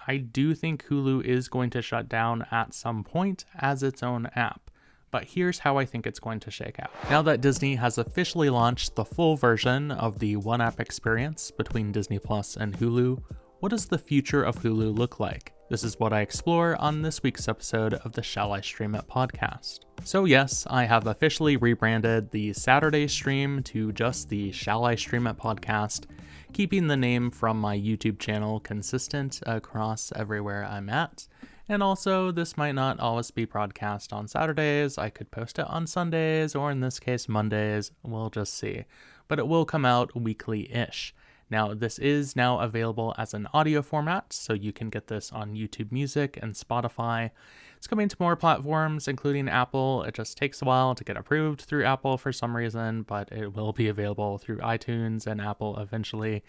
I do think Hulu is going to shut down at some point as its own app. But here's how I think it's going to shake out. Now that Disney has officially launched the full version of the one app experience between Disney Plus and Hulu, what does the future of Hulu look like? This is what I explore on this week's episode of the Shall I Stream It podcast. So yes, I have officially rebranded the Saturday stream to just the Shall I Stream It podcast, keeping the name from my YouTube channel consistent across everywhere I'm at. And also, this might not always be broadcast on Saturdays. I could post it on Sundays, or in this case, Mondays. We'll just see. But it will come out weekly-ish. Now, this is now available as an audio format, so you can get this on YouTube Music and Spotify. It's coming to more platforms, including Apple. It just takes a while to get approved through Apple for some reason, but it will be available through iTunes and Apple eventually.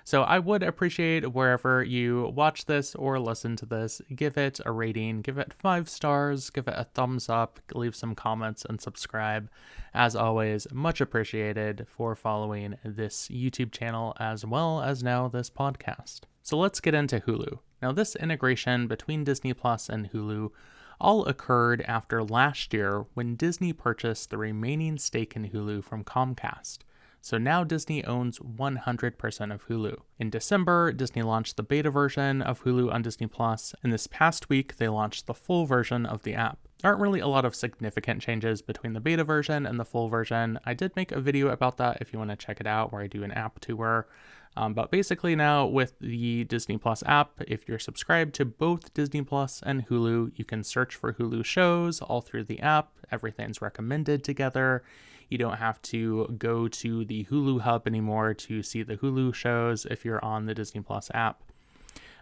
So I would appreciate wherever you watch this or listen to this, give it a rating, give it 5 stars, give it a thumbs up, leave some comments, and subscribe. As always, much appreciated for following this YouTube channel as well as now this podcast. So let's get into Hulu. Now, this integration between Disney Plus and Hulu all occurred after last year when Disney purchased the remaining stake in Hulu from Comcast. So now Disney owns 100% of Hulu. In December, Disney launched the beta version of Hulu on Disney Plus, and this past week they launched the full version of the app. There aren't really a lot of significant changes between the beta version and the full version. I did make a video about that if you want to check it out, where I do an app tour. But basically now with the Disney Plus app, if you're subscribed to both Disney Plus and Hulu, you can search for Hulu shows all through the app. Everything's recommended together. You don't have to go to the Hulu hub anymore to see the Hulu shows if you're on the Disney Plus app.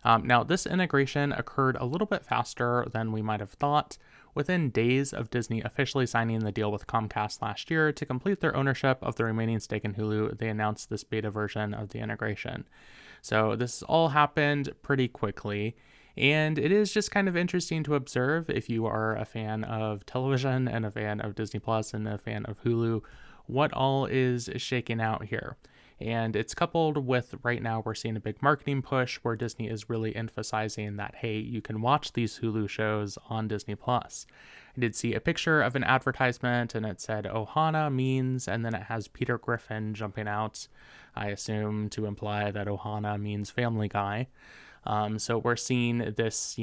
Now, this integration occurred a little bit faster than we might have thought. Within days of Disney officially signing the deal with Comcast last year to complete their ownership of the remaining stake in Hulu, they announced this beta version of the integration. So this all happened pretty quickly. And it is just kind of interesting to observe if you are a fan of television and a fan of Disney Plus and a fan of Hulu, what all is shaking out here. And it's coupled with right now we're seeing a big marketing push where Disney is really emphasizing that, hey, you can watch these Hulu shows on Disney Plus. I did see a picture of an advertisement and it said Ohana means, and then it has Peter Griffin jumping out, I assume to imply that Ohana means Family Guy. So we're seeing this,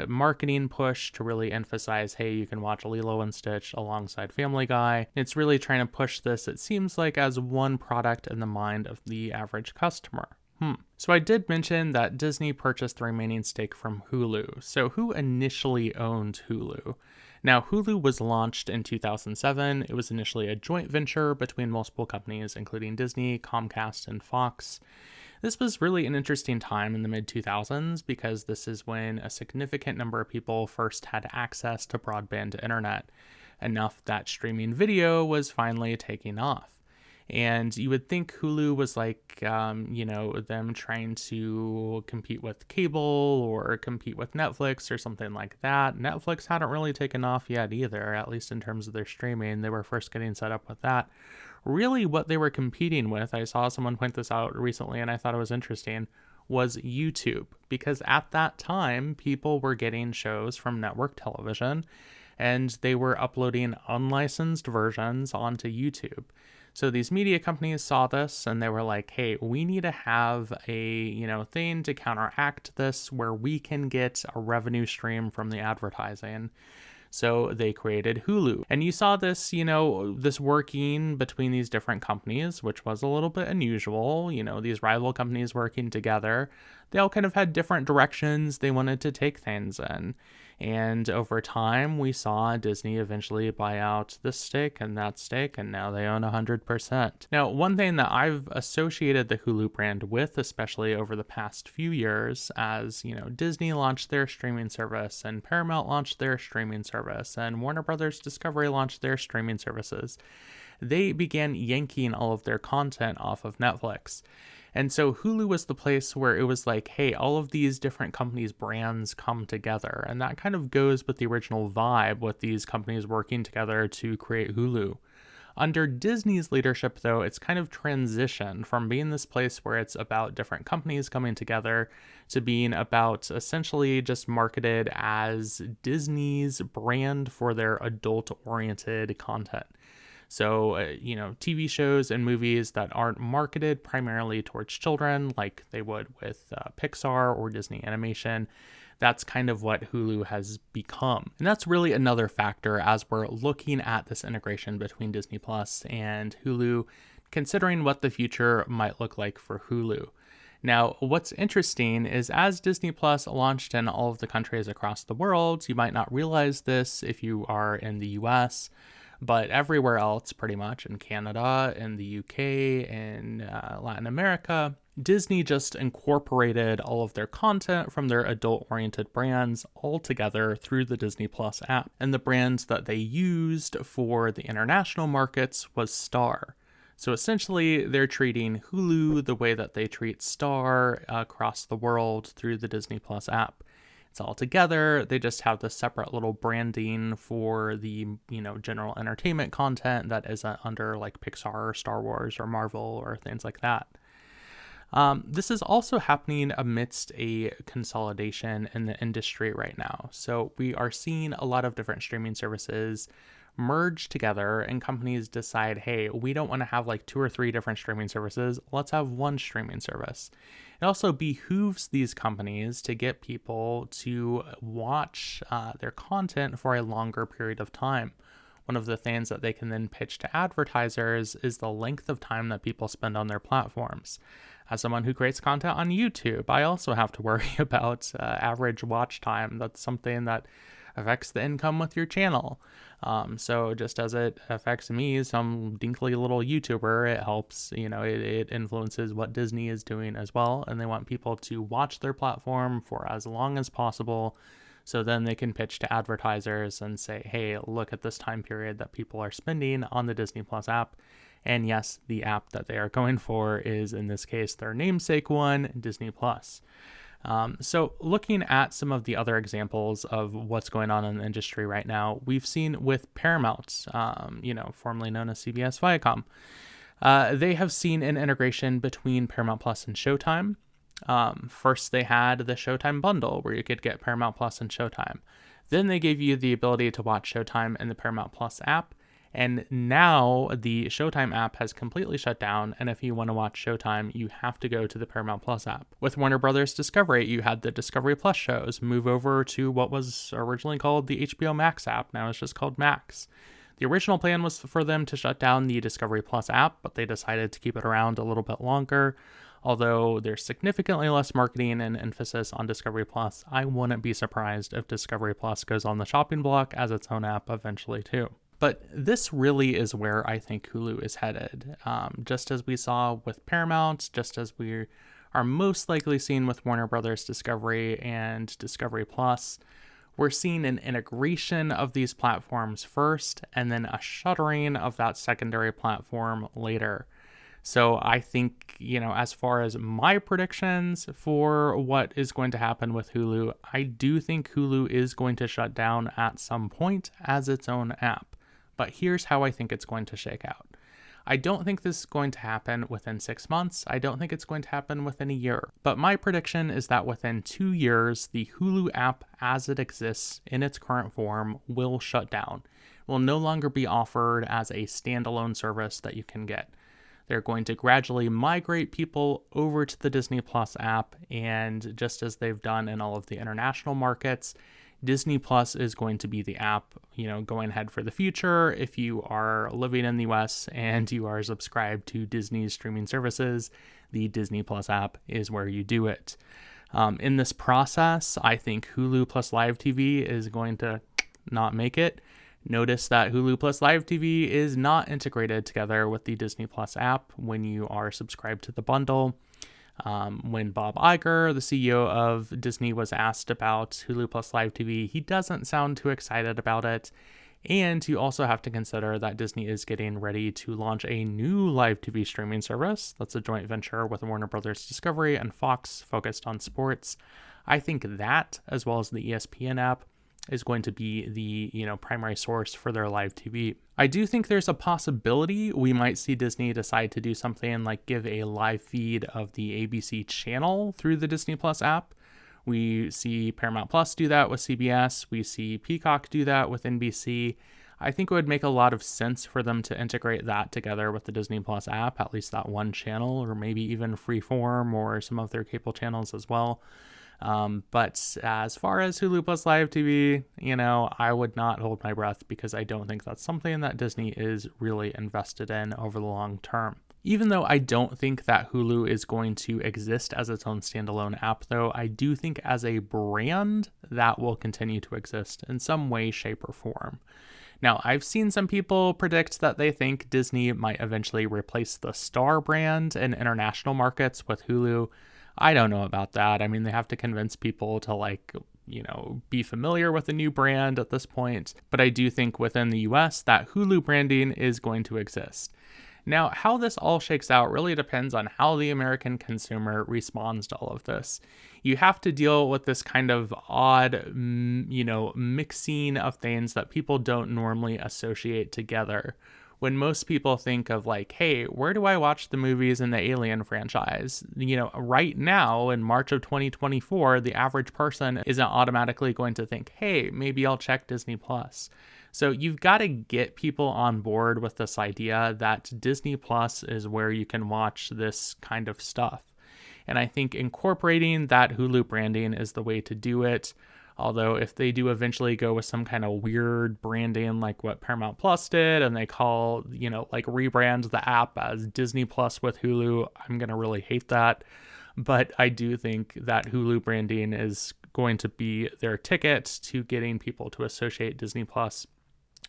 marketing push to really emphasize, hey, you can watch Lilo and Stitch alongside Family Guy. It's really trying to push this, it seems like, as one product in the mind of the average customer. So I did mention that Disney purchased the remaining stake from Hulu. So who initially owned Hulu? Now, Hulu was launched in 2007. It was initially a joint venture between multiple companies, including Disney, Comcast, and Fox. This was really an interesting time in the mid-2000s because this is when a significant number of people first had access to broadband internet, enough that streaming video was finally taking off. And you would think Hulu was like, them trying to compete with cable or compete with Netflix or something like that. Netflix hadn't really taken off yet either, at least in terms of their streaming. They were first getting set up with that. Really what they were competing with, I saw someone point this out recently and I thought it was interesting, was YouTube. Because at that time, people were getting shows from network television and they were uploading unlicensed versions onto YouTube. So these media companies saw this and they were like, hey, we need to have a, thing to counteract this where we can get a revenue stream from the advertising. So they created Hulu. And you saw this, this working between these different companies, which was a little bit unusual. These rival companies working together. They all kind of had different directions they wanted to take things in. And over time, we saw Disney eventually buy out this stake and that stake, and now they own 100%. Now, one thing that I've associated the Hulu brand with, especially over the past few years, as, Disney launched their streaming service, and Paramount launched their streaming service, and Warner Brothers Discovery launched their streaming services, they began yanking all of their content off of Netflix. And so Hulu was the place where it was like, hey, all of these different companies' brands come together. And that kind of goes with the original vibe with these companies working together to create Hulu. Under Disney's leadership, though, it's kind of transitioned from being this place where it's about different companies coming together to being about essentially just marketed as Disney's brand for their adult-oriented content. So, TV shows and movies that aren't marketed primarily towards children like they would with Pixar or Disney Animation. That's kind of what Hulu has become. And that's really another factor as we're looking at this integration between Disney Plus and Hulu, considering what the future might look like for Hulu. Now, what's interesting is as Disney Plus launched in all of the countries across the world, you might not realize this if you are in the US, but everywhere else, pretty much, in Canada, in the UK, in Latin America, Disney just incorporated all of their content from their adult-oriented brands all together through the Disney Plus app. And the brands that they used for the international markets was Star. So essentially, they're treating Hulu the way that they treat Star across the world through the Disney Plus app. It's all together. They just have the separate little branding for the, general entertainment content that is under like Pixar or Star Wars or Marvel or things like that. This is also happening amidst a consolidation in the industry right now. So we are seeing a lot of different streaming services merge together and companies decide, hey, we don't want to have like 2 or 3 different streaming services. Let's have one streaming service. It also behooves these companies to get people to watch their content for a longer period of time. One of the things that they can then pitch to advertisers is the length of time that people spend on their platforms. As someone who creates content on YouTube, I also have to worry about average watch time. That's something that affects the income with your channel. So just as it affects me, some dinky little YouTuber, it helps, it influences what Disney is doing as well. And they want people to watch their platform for as long as possible. So then they can pitch to advertisers and say, hey, look at this time period that people are spending on the Disney Plus app. And yes, the app that they are going for is, in this case, their namesake one, Disney Plus. So looking at some of the other examples of what's going on in the industry right now, we've seen with Paramount, formerly known as CBS Viacom, they have seen an integration between Paramount Plus and Showtime. First, they had the Showtime bundle where you could get Paramount Plus and Showtime. Then they gave you the ability to watch Showtime in the Paramount Plus app. And now the Showtime app has completely shut down, and if you want to watch Showtime, you have to go to the Paramount Plus app. With Warner Brothers Discovery, you had the Discovery Plus shows move over to what was originally called the HBO Max app. Now it's just called Max. The original plan was for them to shut down the Discovery Plus app, but they decided to keep it around a little bit longer. Although there's significantly less marketing and emphasis on Discovery Plus, I wouldn't be surprised if Discovery Plus goes on the shopping block as its own app eventually too. But this really is where I think Hulu is headed. Just as we saw with Paramount, just as we are most likely seeing with Warner Brothers Discovery and Discovery Plus, we're seeing an integration of these platforms first and then a shuttering of that secondary platform later. So I think, as far as my predictions for what is going to happen with Hulu, I do think Hulu is going to shut down at some point as its own app. But here's how I think it's going to shake out. I don't think this is going to happen within 6 months. I don't think it's going to happen within a year. But my prediction is that within 2 years, the Hulu app as it exists in its current form will shut down. It will no longer be offered as a standalone service that you can get. They're going to gradually migrate people over to the Disney Plus app, and just as they've done in all of the international markets, Disney Plus is going to be the app, going ahead for the future. If you are living in the US and you are subscribed to Disney's streaming services, the Disney Plus app is where you do it. In this process, I think Hulu plus Live TV is going to not make it. Notice that Hulu plus Live TV is not integrated together with the Disney Plus app when you are subscribed to the bundle. When Bob Iger, the CEO of Disney, was asked about Hulu plus Live TV, he doesn't sound too excited about it. And you also have to consider that Disney is getting ready to launch a new live TV streaming service. That's a joint venture with Warner Brothers Discovery and Fox focused on sports. I think that, as well as the ESPN app, is going to be the, primary source for their live TV. I do think there's a possibility we might see Disney decide to do something like give a live feed of the ABC channel through the Disney Plus app. We see Paramount Plus do that with CBS. We see Peacock do that with NBC. I think it would make a lot of sense for them to integrate that together with the Disney Plus app, at least that one channel, or maybe even Freeform or some of their cable channels as well. But as far as Hulu Plus Live TV, I would not hold my breath because I don't think that's something that Disney is really invested in over the long term. Even though I don't think that Hulu is going to exist as its own standalone app, though, I do think as a brand that will continue to exist in some way, shape, or form. Now, I've seen some people predict that they think Disney might eventually replace the Star brand in international markets with Hulu. I don't know about that. I mean, they have to convince people to be familiar with the new brand at this point. But I do think within the US that Hulu branding is going to exist. Now, how this all shakes out really depends on how the American consumer responds to all of this. You have to deal with this kind of odd, mixing of things that people don't normally associate together. When most people think of hey, where do I watch the movies in the Alien franchise? Right now in March of 2024, the average person isn't automatically going to think, hey, maybe I'll check Disney Plus. So you've got to get people on board with this idea that Disney Plus is where you can watch this kind of stuff. And I think incorporating that Hulu branding is the way to do it. Although if they do eventually go with some kind of weird branding like what Paramount Plus did and they call, rebrand the app as Disney Plus with Hulu, I'm going to really hate that. But I do think that Hulu branding is going to be their ticket to getting people to associate Disney Plus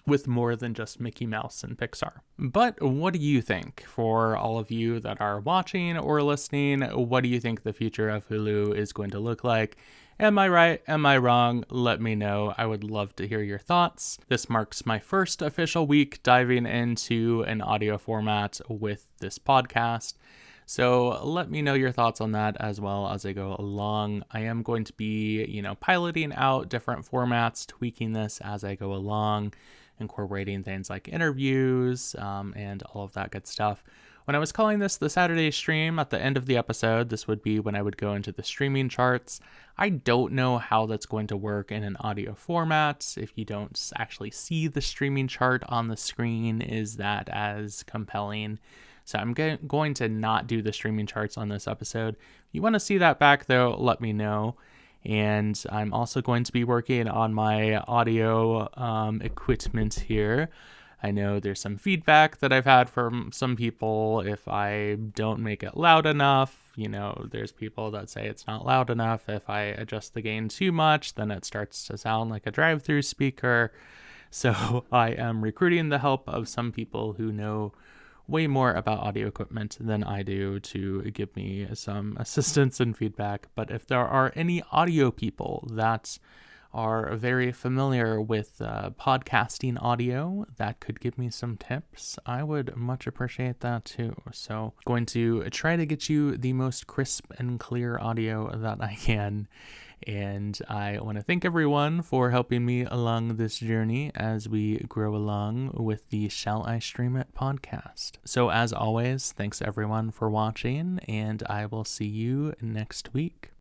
with more than just Mickey Mouse and Pixar. But what do you think? For all of you that are watching or listening, what do you think the future of Hulu is going to look like? Am I right? Am I wrong? Let me know. I would love to hear your thoughts. This marks my first official week diving into an audio format with this podcast. So let me know your thoughts on that as well as I go along. I am going to be, piloting out different formats, tweaking this as I go along, incorporating things like interviews and all of that good stuff. When I was calling this the Saturday stream at the end of the episode, this would be when I would go into the streaming charts. I don't know how that's going to work in an audio format. If you don't actually see the streaming chart on the screen, is that as compelling? So I'm going to not do the streaming charts on this episode. If you want to see that back though, let me know. And I'm also going to be working on my audio equipment here. I know there's some feedback that I've had from some people if I don't make it loud enough. There's people that say it's not loud enough. If I adjust the gain too much, then it starts to sound like a drive-through speaker. So I am recruiting the help of some people who know way more about audio equipment than I do to give me some assistance and feedback. But if there are any audio people that are very familiar with podcasting audio that could give me some tips, I would much appreciate that too. So going to try to get you the most crisp and clear audio that I can. And I want to thank everyone for helping me along this journey as we grow along with the Shall I Stream It podcast. So as always, thanks everyone for watching, and I will see you next week.